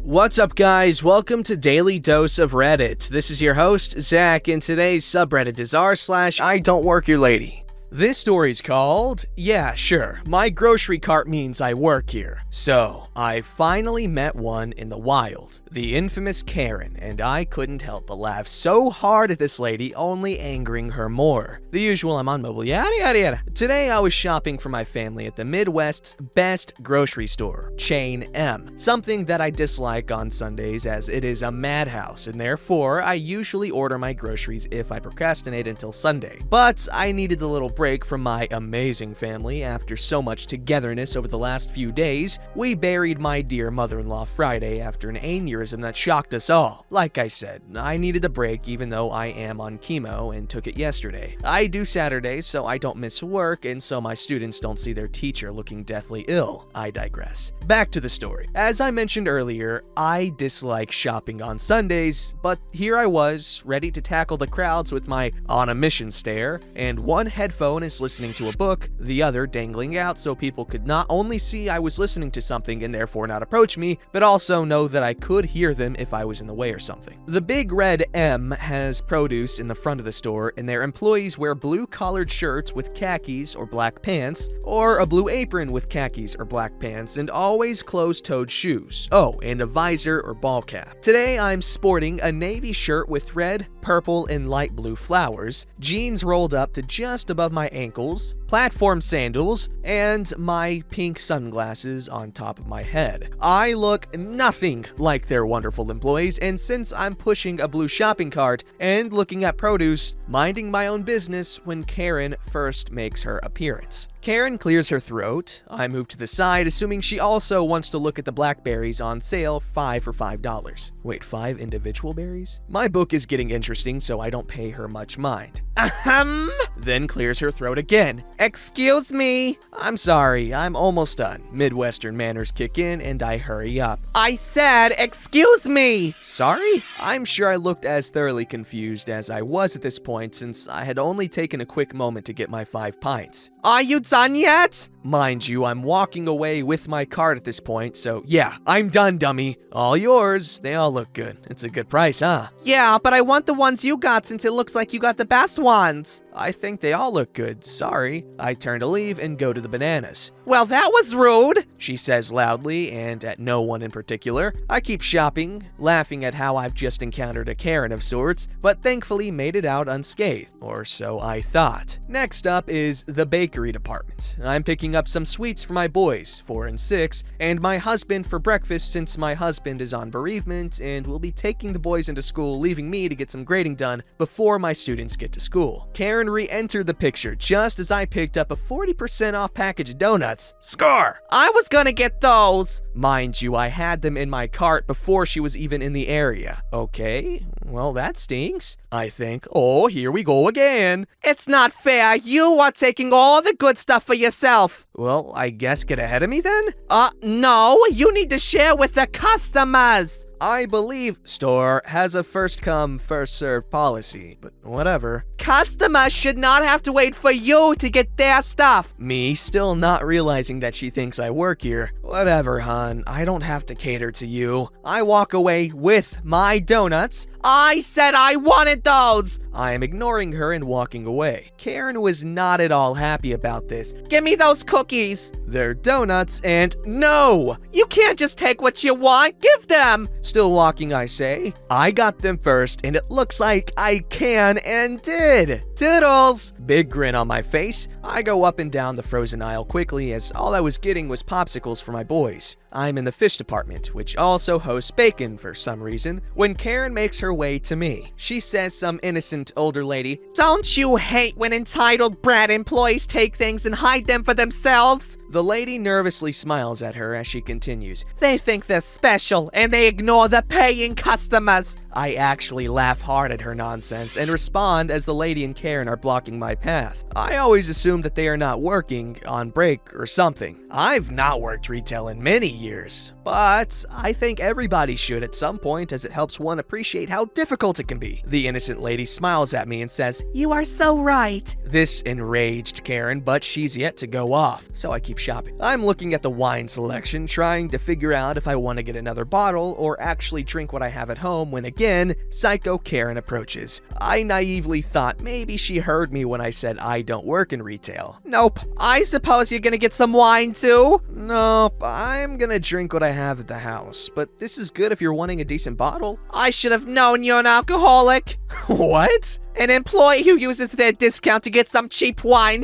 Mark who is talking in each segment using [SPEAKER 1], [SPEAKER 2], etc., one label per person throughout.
[SPEAKER 1] What's up, guys? Welcome to Daily Dose of Reddit. This is your host, Zach, and today's subreddit is r/IDontWorkHereLady. This story's called, yeah, sure, my grocery cart means I work here. So, I finally met one in the wild, the infamous Karen, and I couldn't help but laugh so hard at this lady, only angering her more. The usual I'm on mobile, yada yada yada. Today I was shopping for my family at the Midwest's best grocery store, Chain M, something that I dislike on Sundays as it is a madhouse, and therefore I usually order my groceries if I procrastinate until Sunday. But I needed a little break from my amazing family after so much togetherness over the last few days. We buried my dear mother-in-law Friday after an aneurysm that shocked us all. Like I said, I needed a break even though I am on chemo and took it yesterday. I do Saturdays so I don't miss work and so my students don't see their teacher looking deathly ill. I digress. Back to the story. As I mentioned earlier, I dislike shopping on Sundays, but here I was, ready to tackle the crowds with my on a mission stare, and one headphone is listening to a book, the other dangling out so people could not only see I was listening to something and therefore not approach me, but also know that I could hear them if I was in the way or something. The big red M has produce in the front of the store, and their employees wear blue-collared shirts with khakis or black pants, or a blue apron with khakis or black pants, and always closed-toed shoes. Oh, and a visor or ball cap. Today I'm sporting a navy shirt with red, purple, and light blue flowers, jeans rolled up to just above my ankles, platform sandals, and my pink sunglasses on top of my head. I look nothing like their wonderful employees, and since I'm pushing a blue shopping cart and looking at produce, minding my own business when Karen first makes her appearance. Karen clears her throat. I move to the side, assuming she also wants to look at the blackberries on sale, 5 for $5. Wait, 5 individual berries? My book is getting interesting, so I don't pay her much mind. Ahem! Then clears her throat again. Excuse me. I'm sorry, I'm almost done. Midwestern manners kick in, and I hurry up. I said, excuse me! Sorry? I'm sure I looked as thoroughly confused as I was at this point, since I had only taken a quick moment to get my 5 pints. Are you done yet? Mind you, I'm walking away with my cart at this point, so yeah, I'm done, dummy. All yours. They all look good. It's a good price, huh? Yeah, but I want the ones you got since it looks like you got the best ones. I think they all look good, sorry. I turn to leave and go to the bananas. Well, that was rude, she says loudly and at no one in particular. I keep shopping, laughing at how I've just encountered a Karen of sorts, but thankfully made it out unscathed, or so I thought. Next up is the bakery department. I'm picking up some sweets for my boys, 4 and 6, and my husband for breakfast since my husband is on bereavement and will be taking the boys into school, leaving me to get some grading done before my students get to school. Karen re-entered the picture just as I picked up a 40% off package of donuts. Score! I was gonna get those! Mind you, I had them in my cart before she was even in the area. Okay, well that stinks, I think. Oh, here we go again. It's not fair. You are taking all the good stuff for yourself. Well, I guess get ahead of me then? No, you need to share with the customers. I believe store has a first come, first served policy, but whatever. Customers should not have to wait for you to get their stuff. Me still not realizing that she thinks I work here. Whatever, hon. I don't have to cater to you. I walk away with my donuts. I said I wanted those. I am ignoring her and walking away. Karen was not at all happy about this. Give me those cookies. They're donuts and no! You can't just take what you want. Give them. Still walking, I say. I got them first, and it looks like I can and did. Toodles! Big grin on my face. I go up and down the frozen aisle quickly as all I was getting was popsicles for my boys. I'm in the fish department, which also hosts bacon for some reason, when Karen makes her way to me. She says some innocent older lady, "Don't you hate when entitled brat employees take things and hide them for themselves?" The lady nervously smiles at her as she continues, "They think they're special and they ignore the paying customers." I actually laugh hard at her nonsense and respond as the lady and Karen are blocking my path. I always assume that they are not working, on break or something. I've not worked retail in many years, but I think everybody should at some point, as it helps one appreciate how difficult it can be. The innocent lady smiles at me and says, "You are so right." This enraged Karen, but she's yet to go off, so I keep shopping. I'm looking at the wine selection, trying to figure out if I want to get another bottle or actually drink what I have at home when again, Psycho Karen approaches. I naively thought maybe she heard me when I said I don't work in retail. "Nope. I suppose you're gonna get some wine too?" "Nope. I'm gonna drink what I have at the house, but this is good if you're wanting a decent bottle." "I should have known you're an alcoholic." "What?" "An employee who uses their discount to get some cheap wine.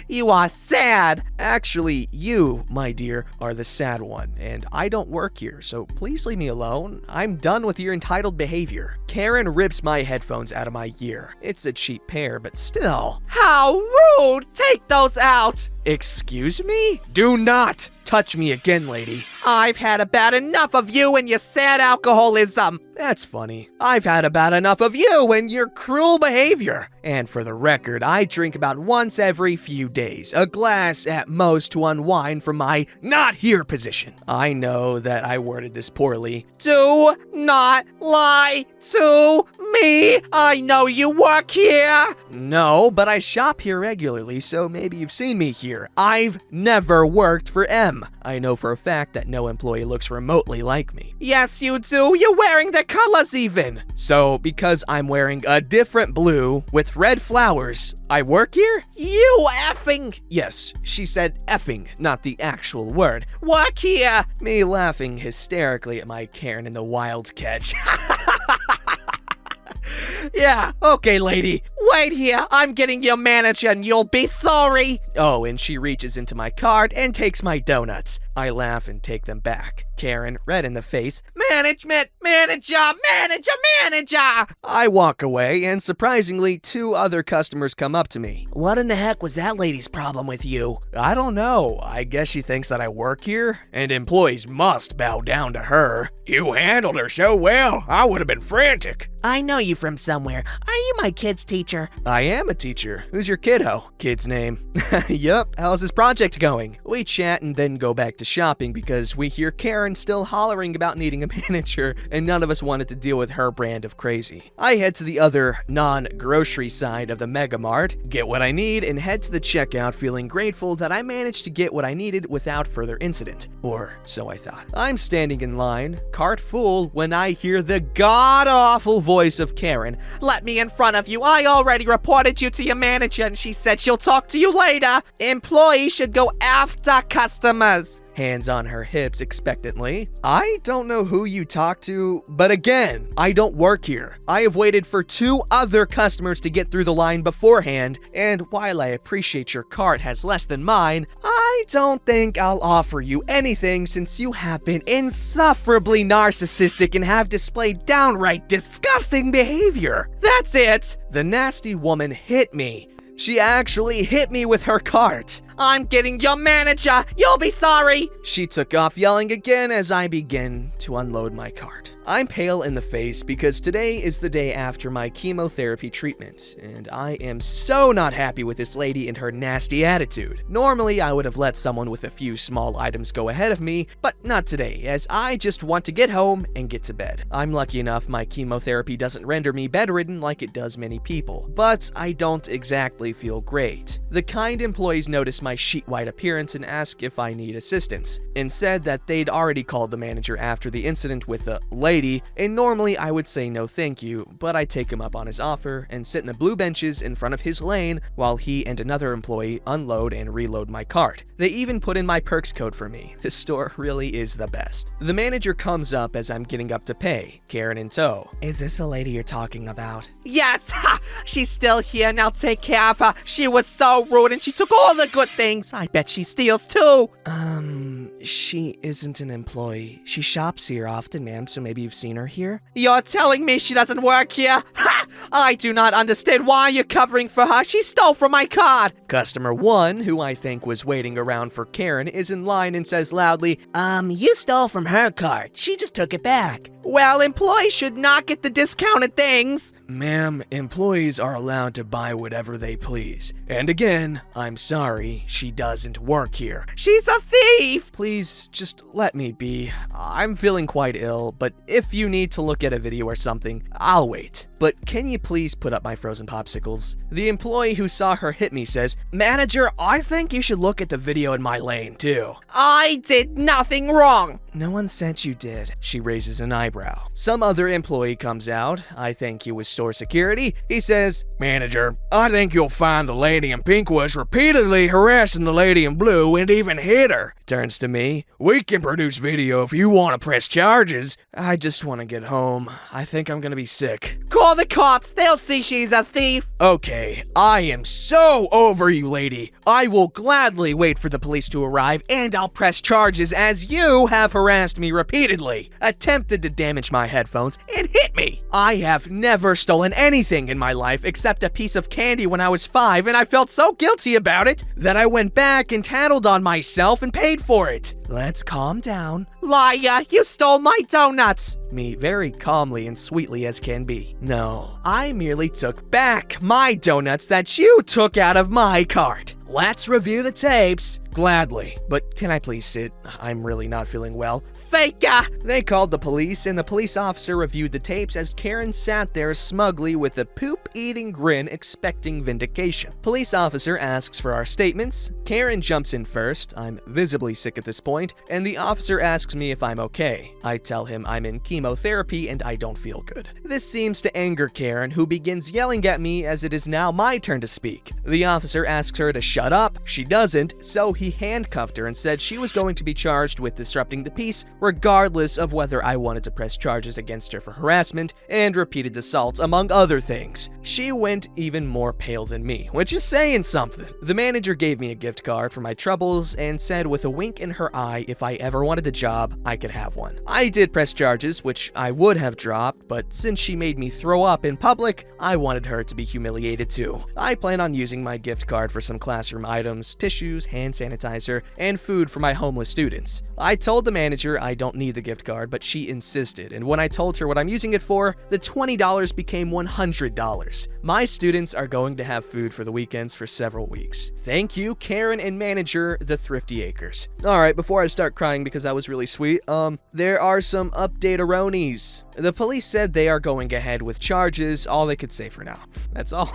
[SPEAKER 1] You are sad." "Actually, you, my dear, are the sad one, and I don't work here, so please leave me alone. I'm done with your entitled behavior." Karen rips my headphones out of my ear. It's a cheap pair, but still. "How rude! Take those out!" "Excuse me? Do not touch me again, lady." "I've had about enough of you and your sad alcoholism." "That's funny. I've had about enough of you and your cruel behavior. And for the record, I drink about once every few days, a glass at most to unwind from my not here position." I know that I worded this poorly. "Do not lie to me. I know you work here." "No, but I shop here regularly, so maybe you've seen me here. I've never worked for M. I know for a fact that no employee looks remotely like me." "Yes, you do. You're wearing the colors even." "So, because I'm wearing a different blue with red flowers, I work here?" "You effing—" Yes, she said effing, not the actual word. "Work here." Me laughing hysterically at my Karen in the wild catch. "Yeah, okay, lady. Wait here. I'm getting your manager and you'll be sorry." Oh, and she reaches into my cart and takes my donuts. I laugh and take them back. Karen, red in the face, "Management, manager, manager, manager." I walk away, and surprisingly, 2 other customers come up to me. "What in the heck was that lady's problem with you?" "I don't know. I guess she thinks that I work here, and employees must bow down to her." "You handled her so well, I would have been frantic."
[SPEAKER 2] "I know you from somewhere. Are you my kid's teacher?"
[SPEAKER 1] "I am a teacher. Who's your kiddo?" "Kid's name." "Yup. How's his project going?" We chat and then go back to shopping because we hear Karen still hollering about needing a manager, and none of us wanted to deal with her brand of crazy. I head to the other non-grocery side of the Mega Mart, get what I need, and head to the checkout feeling grateful that I managed to get what I needed without further incident. Or so I thought. I'm standing in line, cart full, when I hear the god-awful voice of Karen.
[SPEAKER 2] "Let me in front of you. I already reported you to your manager and she said she'll talk to you later. Employees should go after customers."
[SPEAKER 1] Hands on her hips expectantly. I don't know who you talk to, but again, I don't work here. I have waited for 2 other customers to get through the line beforehand, and while I appreciate your cart has less than mine, I don't think I'll offer you anything since you have been insufferably narcissistic and have displayed downright disgusting behavior. That's it. The nasty woman hit me. She actually hit me with her cart.
[SPEAKER 2] "I'm getting your manager. You'll be sorry."
[SPEAKER 1] She took off yelling again as I begin to unload my cart. I'm pale in the face because today is the day after my chemotherapy treatment, and I am so not happy with this lady and her nasty attitude. Normally, I would have let someone with a few small items go ahead of me, but not today, as I just want to get home and get to bed. I'm lucky enough my chemotherapy doesn't render me bedridden like it does many people, but I don't exactly feel great. The kind employees notice my sheet white appearance and ask if I need assistance, and said that they'd already called the manager after the incident with the lady, and normally I would say no thank you, but I take him up on his offer and sit in the blue benches in front of his lane while he and another employee unload and reload my cart. They even put in my perks code for me. This store really is the best. The manager comes up as I'm getting up to pay, Karen in tow.
[SPEAKER 2] "Is this the lady you're talking about?" "Yes! Ha! She's still here. Now take care of her. She was so rude and she took all the good things. I bet she steals too."
[SPEAKER 1] She isn't an employee. She shops here often, ma'am, so maybe you've seen her here?"
[SPEAKER 2] "You're telling me she doesn't work here? Ha! I do not understand why you're covering for her. She stole from my card.
[SPEAKER 1] Customer 1, who I think was waiting around for Karen, is in line and says loudly,
[SPEAKER 3] You stole from her card. She just took it back.
[SPEAKER 2] Well, employees should not get the discounted things.
[SPEAKER 1] Ma'am, employees are allowed to buy whatever they please. And again, I'm sorry, she doesn't work here.
[SPEAKER 2] She's a thief.
[SPEAKER 1] Please, just let me be. I'm feeling quite ill, but if you need to look at a video or something, I'll wait. But can you please put up my frozen popsicles? The employee who saw her hit me says, Manager, I think you should look at the video in my lane, too.
[SPEAKER 2] I did nothing wrong.
[SPEAKER 1] No one said you did. She raises an eyebrow. Some other employee comes out. I think he was store security. He says, Manager, I think you'll find the lady in pink was repeatedly harassing the lady in blue and even hit her. Turns to me. We can produce video if you want to press charges. I just want to get home. I think I'm gonna be sick.
[SPEAKER 2] Call the cops. They'll see she's a thief.
[SPEAKER 1] Okay, I am so over you, lady. I will gladly wait for the police to arrive, and I'll press charges as you have harassed me repeatedly, attempted to damage my headphones, and hit me. I have never stolen anything in my life except a piece of candy when I was 5, and I felt so guilty about it that I went back and tattled on myself and paid for it. Let's calm down.
[SPEAKER 2] Liar, you stole my donuts.
[SPEAKER 1] Me very calmly and sweetly as can be. No, I merely took back my donuts that you took out of my cart. Let's review the tapes. Gladly. But can I please sit? I'm really not feeling well.
[SPEAKER 2] Faker!
[SPEAKER 1] They called the police, and the police officer reviewed the tapes as Karen sat there smugly with a poop-eating grin expecting vindication. Police officer asks for our statements. Karen jumps in first. I'm visibly sick at this point, and the officer asks me if I'm okay. I tell him I'm in chemotherapy and I don't feel good. This seems to anger Karen, who begins yelling at me as it is now my turn to speak. The officer asks her to shut up. She doesn't, so he handcuffed her and said she was going to be charged with disrupting the peace, regardless of whether I wanted to press charges against her for harassment and repeated assaults, among other things. She went even more pale than me, which is saying something. The manager gave me a gift card for my troubles and said with a wink in her eye if I ever wanted a job, I could have one. I did press charges, which I would have dropped, but since she made me throw up in public, I wanted her to be humiliated too. I plan on using my gift card for some classroom items, tissues, hand sanitizer, and food for my homeless students. I told the manager I don't need the gift card, but she insisted, and when I told her what I'm using it for, the $20 became $100. My students are going to have food for the weekends for several weeks. Thank you, Karen and manager, the Thrifty Acres. Alright, before I start crying because that was really sweet, there are some update-aronies. The police said they are going ahead with charges, all they could say for now. That's all.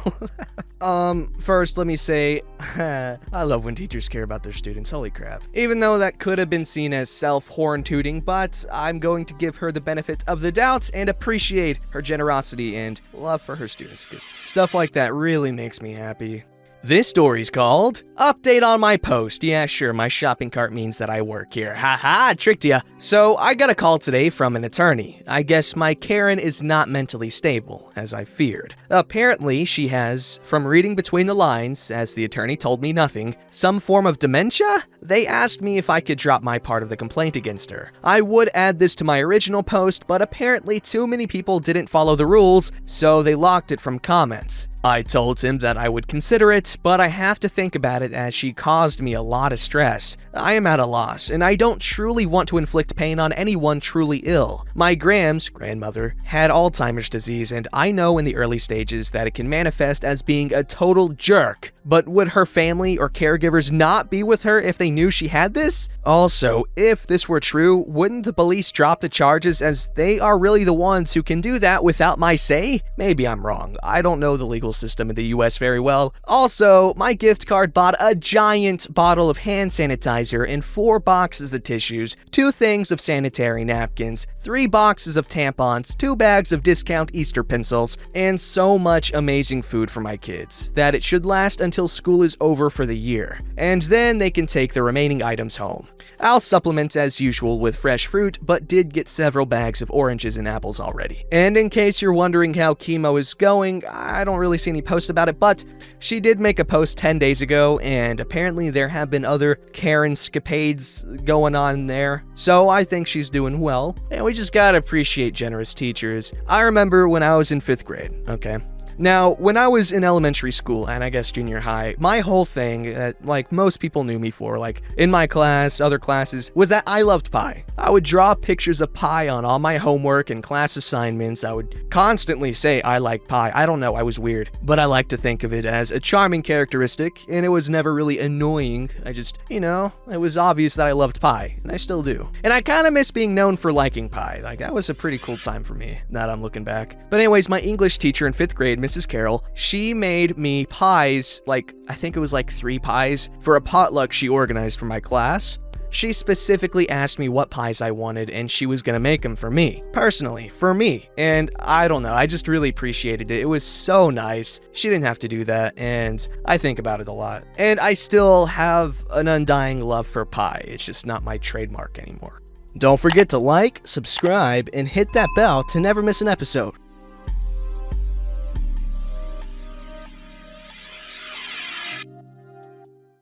[SPEAKER 1] First, let me say, I love when teachers care about their students, holy crap. Even though that could have been seen as self-horn tooting, but I'm going to give her the benefit of the doubt and appreciate her generosity and love for her students, because stuff like that really makes me happy. This story's called Update on My Post. Yeah, sure, my shopping cart means that I work here. Haha, tricked ya. So I got a call today from an attorney. I guess my Karen is not mentally stable, as I feared. Apparently, she has, from reading between the lines, as the attorney told me nothing, some form of dementia? They asked me if I could drop my part of the complaint against her. I would add this to my original post, but apparently too many people didn't follow the rules, so they locked it from comments. I told him that I would consider it, but I have to think about it as she caused me a lot of stress. I am at a loss, and I don't truly want to inflict pain on anyone truly ill. My grandmother, had Alzheimer's disease, and I know in the early stages that it can manifest as being a total jerk. But would her family or caregivers not be with her if they knew she had this? Also, if this were true, wouldn't the police drop the charges as they are really the ones who can do that without my say? Maybe I'm wrong. I don't know the legal system in the US very well. Also, my gift card bought a giant bottle of hand sanitizer and 4 boxes of tissues, 2 things of sanitary napkins, 3 boxes of tampons, 2 bags of discount Easter pencils, and so much amazing food for my kids that it should last until school is over for the year, and then they can take the remaining items home. I'll supplement as usual with fresh fruit, but did get several bags of oranges and apples already. And in case you're wondering how chemo is going, I don't really see any posts about it, but she did make a post 10 days ago, and apparently there have been other Karen-scapades going on there, so I think she's doing well, and we just gotta appreciate generous teachers. I remember when I was in 5th grade, okay? Now, when I was in elementary school, and I guess junior high, my whole thing, like most people knew me for, like in my class, other classes, was that I loved pie. I would draw pictures of pie on all my homework and class assignments. I would constantly say I like pie. I don't know, I was weird. But I like to think of it as a charming characteristic, and it was never really annoying. I just, it was obvious that I loved pie, and I still do. And I kind of miss being known for liking pie. Like, that was a pretty cool time for me, now that I'm looking back. But anyways, my English teacher in 5th grade, Mrs. Carroll, she made me pies, I think it was 3 pies, for a potluck she organized for my class. She specifically asked me what pies I wanted, and she was gonna make them for me. Personally, for me. And I don't know, I just really appreciated it. It was so nice. She didn't have to do that, and I think about it a lot. And I still have an undying love for pie. It's just not my trademark anymore. Don't forget to like, subscribe, and hit that bell to never miss an episode.